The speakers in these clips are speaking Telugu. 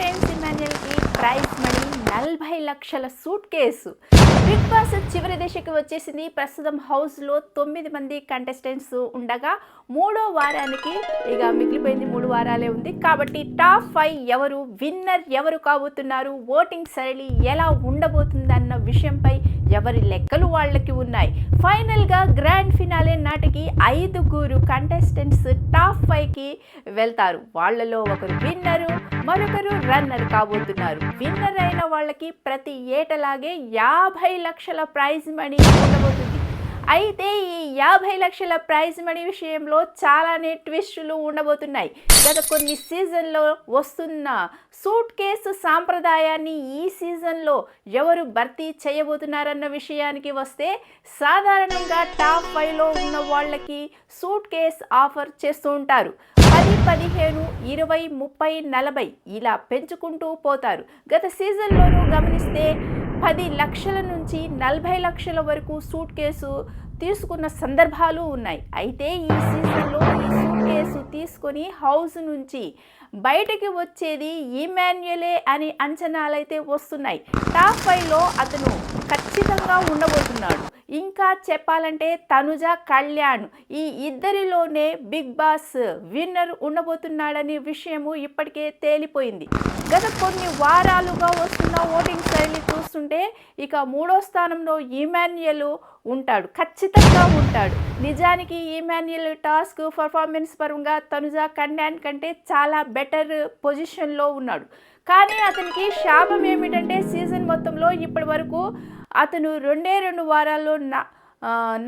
కంటెస్టెంట్స్ ఇమాన్యుయల్కి ప్రైజ్ మనీ 40 లక్షల సూట్ కేసు. బిగ్ బాస్ చివరి దశకి వచ్చేసింది. ప్రస్తుతం హౌస్లో 9 మంది కంటెస్టెంట్స్ ఉండగా మూడో వారానికి ఇక మిగిలిపోయింది 3 వారాలే ఉంది. కాబట్టి టాప్ 5 ఎవరు, విన్నర్ ఎవరు కాబోతున్నారు, ఓటింగ్ సరళి ఎలా ఉండబోతుందన్న విషయంపై ఎవరి లెక్కలు వాళ్ళకి ఉన్నాయి. ఫైనల్గా గ్రాండ్ ఫినాలే నాటికి 5 కంటెస్టెంట్స్ టాప్ 5కి వెళ్తారు. వాళ్ళలో ఒకరు విన్నరు, మరొకరు రన్నర్ కాబోతున్నారు. విన్నర్ అయిన వాళ్ళకి ప్రతి ఏటలాగే 50 లక్షల ప్రైజ్ మనీ ఉండబోతుంది. అయితే ఈ 50 లక్షల ప్రైజ్ మనీ విషయంలో చాలానే ట్విస్టులు ఉండబోతున్నాయి. గత కొన్ని సీజన్లో వస్తున్న సూట్ కేసు సాంప్రదాయాన్ని ఈ సీజన్లో ఎవరు భర్తీ చేయబోతున్నారన్న విషయానికి వస్తే, సాధారణంగా టాప్ 5లో ఉన్న వాళ్ళకి సూట్ కేస్ ఆఫర్ చేస్తూ ఉంటారు. 10, 15, 20, 30, 40 ఇలా పెంచుకుంటూ పోతారు. గత సీజన్లోనూ గమనిస్తే 10 లక్షల నుంచి 40 లక్షల వరకు సూట్ కేసు తీసుకున్న సందర్భాలు ఉన్నాయి. అయితే ఈ సీజన్లో ఈ సూట్ కేసు తీసుకొని హౌస్ నుంచి బయటికి వచ్చేది ఇమాన్యుయలే అని అంచనాలైతే వస్తున్నాయి. టాప్ 5లో అతను ఖచ్చితంగా ఉండబోతున్నాడు. ఇంకా చెప్పాలంటే తనుజ, కళ్యాణ్ ఈ ఇద్దరిలోనే బిగ్ బాస్ విన్నర్ ఉండబోతున్నాడనే విషయము ఇప్పటికే తేలిపోయింది. గత కొన్ని వారాలుగా వస్తున్న ఓటింగ్ సరళి చూస్తుంటే ఇక 3వ స్థానంలో ఇమాన్యుయల్ ఉంటాడు, ఖచ్చితంగా ఉంటాడు. నిజానికి ఇమాన్యుయల్ టాస్క్ పర్ఫార్మెన్స్ పరంగా తనుజ, కళ్యాణ్ కంటే చాలా బెటర్ పొజిషన్లో ఉన్నాడు. కానీ అతనికి శాపం ఏమిటంటే సీజన్ మొత్తంలో ఇప్పటి వరకు అతను 2 వారాల్లో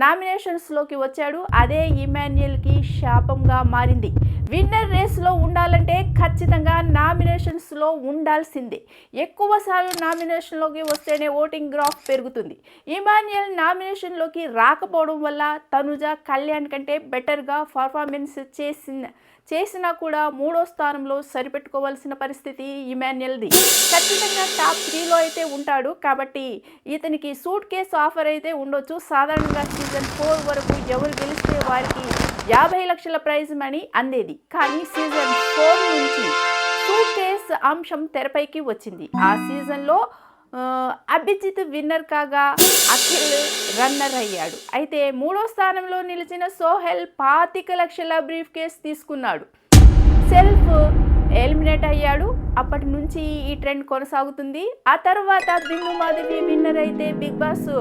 నామినేషన్స్లోకి వచ్చాడు. అదే ఇమాన్యుయల్కి శాపంగా మారింది. విన్నర్ రేస్లో ఉండాలంటే ఖచ్చితంగా నామినేషన్స్లో ఉండాల్సిందే. ఎక్కువసార్లు నామినేషన్లోకి వస్తేనే ఓటింగ్ గ్రాఫ్ పెరుగుతుంది. ఇమాన్యుయల్ నామినేషన్లోకి రాకపోవడం వల్ల తనుజ, కళ్యాణ్ కంటే బెటర్గా పర్ఫార్మెన్స్ చేసినా కూడా 3వ స్థానంలో సరిపెట్టుకోవాల్సిన పరిస్థితి ఇమాన్యుయల్ది. ఖచ్చితంగా టాప్ 3లో అయితే ఉంటాడు. కాబట్టి ఇతనికి సూట్ కేసు ఆఫర్ అయితే ఉండొచ్చు. సాధారణంగా సీజన్ 4 వరకు ఎవరు గెలిస్తే వారికి 50 లక్షల ప్రైజ్ మనీ అందేది. కానీ సీజన్ 4 నుంచి సూట్ కేసు అంశం తెరపైకి వచ్చింది. ఆ సీజన్లో అభిజిత్ విన్నర్ కాగా అఖిల్ రన్నర్ అయ్యాడు. అయితే 3వ స్థానంలో నిలిచిన సోహెల్ 25 లక్షల బ్రీఫ్ కేస్ తీసుకున్నాడు. సెల్ఫ్ ఎలిమినేట్ అయ్యాడు. అప్పటి నుంచి ఈ ట్రెండ్ కొనసాగుతుంది. ఆ తర్వాత బిందు మాధవి విన్నర్ అయితే బిగ్ బాస్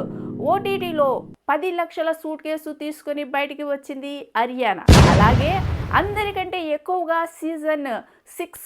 ఓటీటీలో 10 లక్షల సూట్ కేసు తీసుకొని బయటికి వచ్చింది హర్యానా. అలాగే అందరికంటే ఎక్కువగా సీజన్ 6